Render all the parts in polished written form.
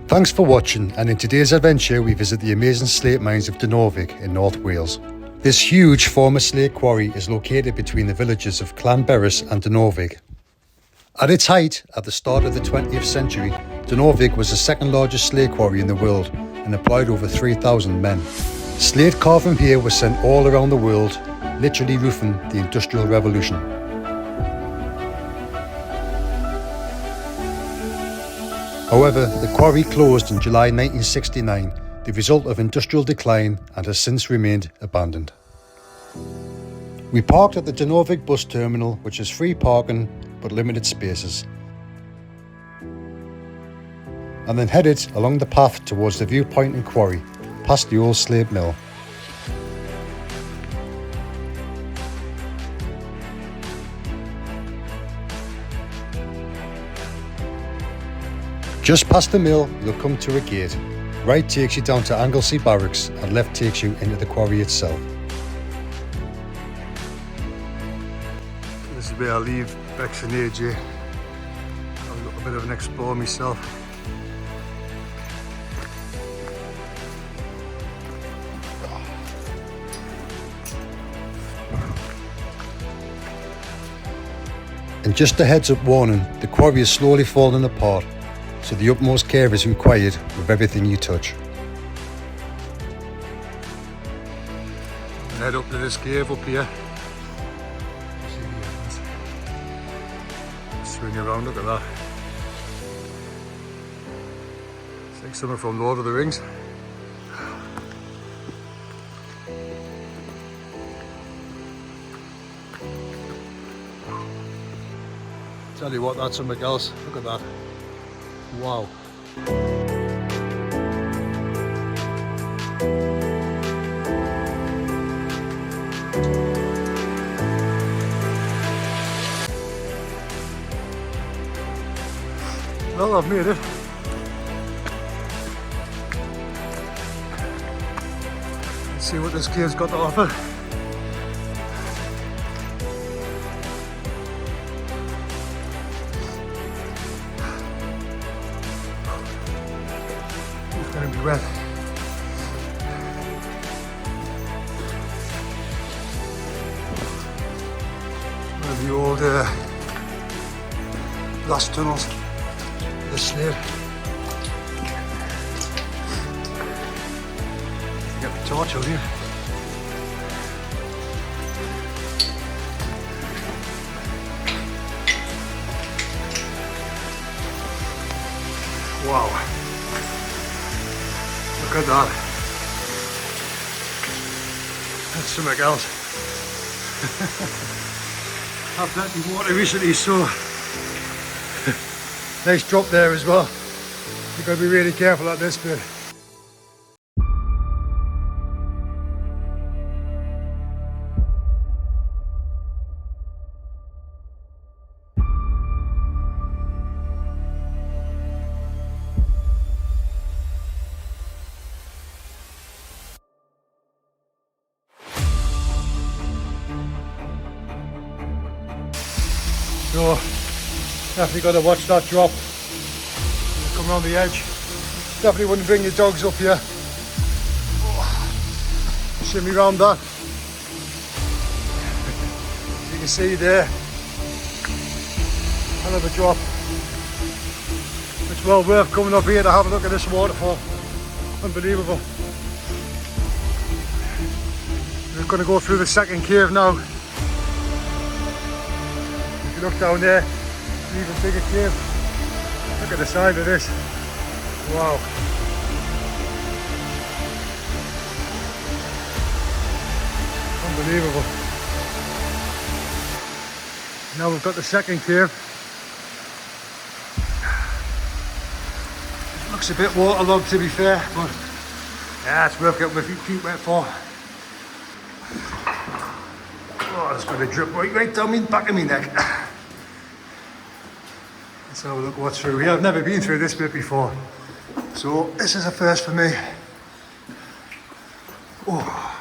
Thanks for watching, and in today's adventure we visit the amazing slate mines of Dinorwig in North Wales. This huge former slate quarry is located between the villages of Llanberis and Dinorwig. At its height, at the start of the 20th century, Dinorwig was the second largest slate quarry in the world and employed over 3,000 men. Slate carved from here was sent all around the world, literally roofing the Industrial Revolution. However, the quarry closed in July 1969, the result of industrial decline, and has since remained abandoned. We parked at the Dinorwig bus terminal, which is free parking but limited spaces, and then headed along the path towards the viewpoint and quarry, past the old slate mill. Just past the mill, you'll come to a gate. Right takes you down to Anglesey Barracks and left takes you into the quarry itself. This is where I leave Bex and AJ. Have a little bit of an explore myself. And just a heads up warning, the quarry is slowly falling apart, so the utmost care is required with everything you touch. Head up to this cave up here. Swing around, look at that. It's like something from Lord of the Rings. Tell you what, that's something else. Look at that. Wow. Well, I've made it. Let's see what this cave's got to offer. Gonna be wet. One of the old blast tunnels with the slate. Get the torch out here. Wow. Look at that. That's something else. I've plenty of water recently, so nice drop there as well. You've got to be really careful at this bit. So, definitely got to watch that drop. Come around the edge. Definitely wouldn't bring your dogs up here. Oh, shimmy round that. As you can see there, hell of a drop. It's well worth coming up here to have a look at this waterfall. Unbelievable. We're going to go through the second cave now. If you look down there, an even bigger cave. Look at the side of this. Wow. Unbelievable. Now we've got the second cave. It looks a bit waterlogged, to be fair, but yeah, it's worth getting my feet wet for. Oh, it's going to drip right down the back of my neck. Let's have a look what's through here. I've never been through this bit before, so this is a first for me. Oh.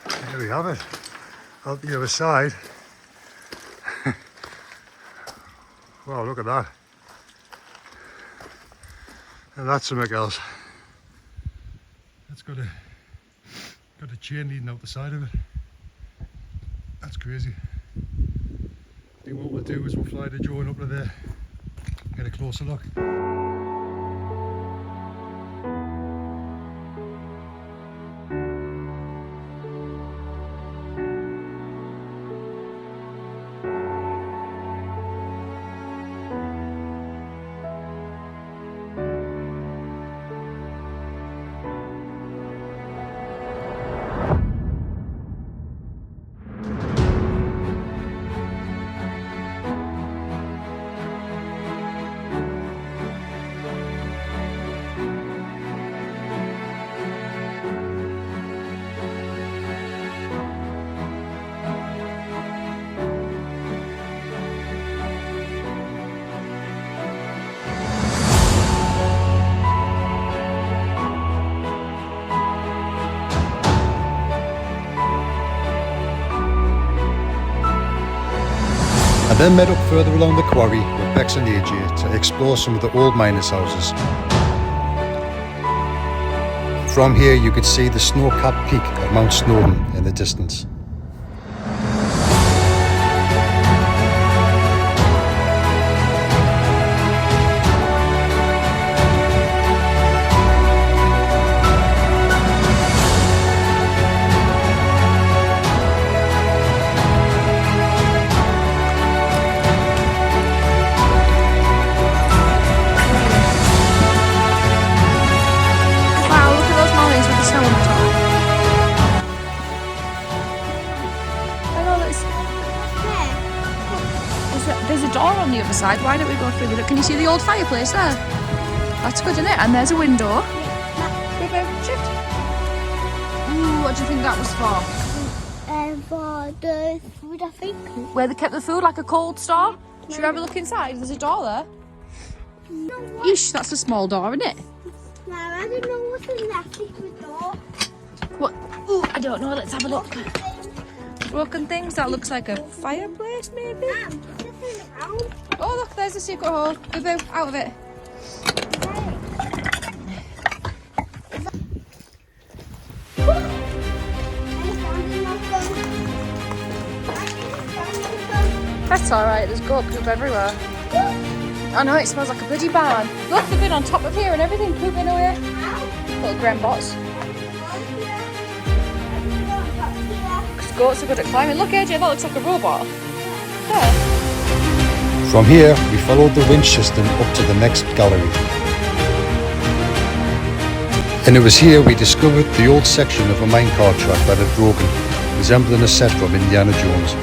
There we have it. Out the other side. Wow, look at that. And that's something else. That's got a chain leading out the side of it. That's crazy. I think what we'll do is we'll fly the drone up to there, get a closer look. I then met up further along the quarry with Bex and AJ to explore some of the old miners' houses. From here you could see the snow-capped peak of Mount Snowdon in the distance. There's a door on the other side. Why don't we go through the door? Can you see the old fireplace there? That's good, isn't it? And there's a window. Shift. Ooh, what do you think that was for? For the food, I think. Where they kept the food, like a cold store? Should we have a look inside? There's a door there. No, Yeesh, that's a small door, isn't it? no, I don't know what's in that secret door. What? Ooh, I don't know. Let's have a look. Broken things. That looks like a fireplace, maybe? Oh, look, there's a secret hole. Boo-boo, out of it. That's alright, there's goat poop everywhere. I know, it smells like a bloody barn. Look, they've been on top of here and everything, pooping away. Little grembots. Because goats are good at climbing. Look, AJ, that looks like a robot. There. From here we followed the winch system up to the next gallery. And it was here we discovered the old section of a minecart track that had broken, resembling a set from Indiana Jones.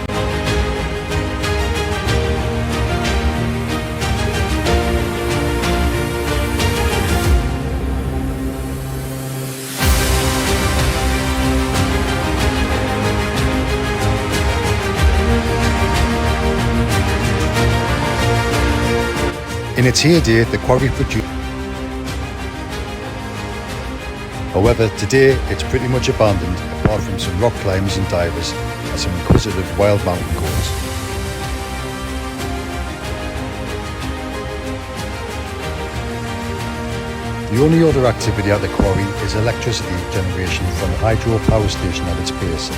In its heyday, the quarry produced. However, today it's pretty much abandoned, apart from some rock climbers and divers and some inquisitive wild mountain goats. The only other activity at the quarry is electricity generation from the hydro power station at its base,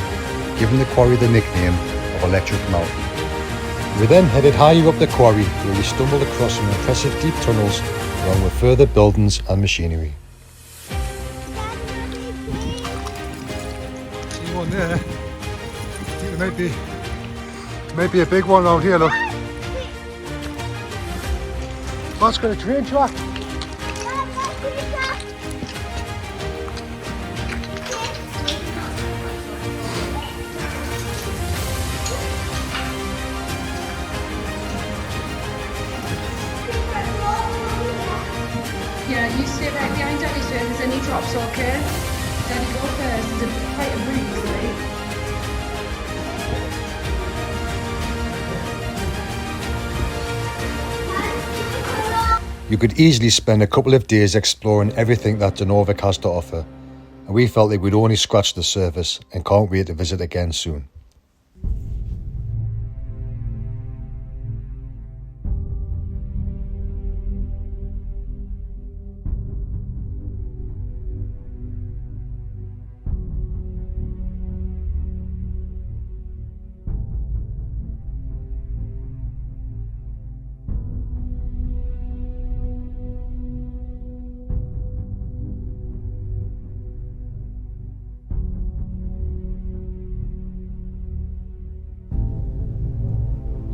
giving the quarry the nickname of Electric Mountain. We then headed higher up the quarry where we stumbled across some impressive deep tunnels along with further buildings and machinery. See one there? I think there might be a big one out here, look. Oh, it's got a train track. Yeah, you sit right behind Daddy, so if there's any drops, okay? Daddy, go first. There's quite a breeze, right? You could easily spend a couple of days exploring everything that Dinorvik has to offer, and we felt like we'd only scratched the surface and can't wait to visit again soon.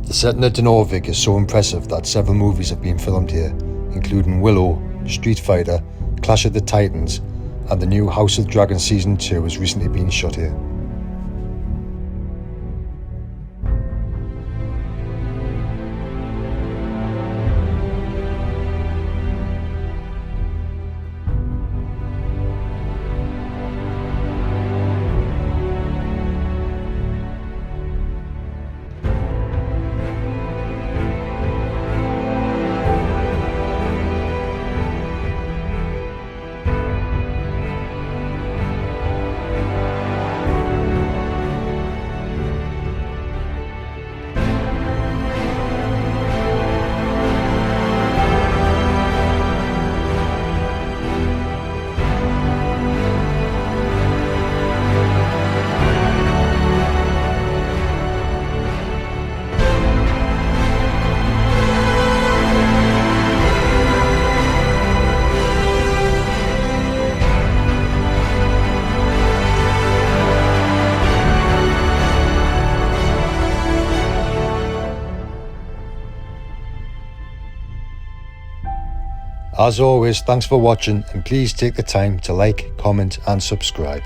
The setting at Dinorvig is so impressive that several movies have been filmed here, including Willow, Street Fighter, Clash of the Titans, and the new House of Dragons Season 2 has recently been shot here. As always, thanks for watching, and please take the time to like, comment and subscribe.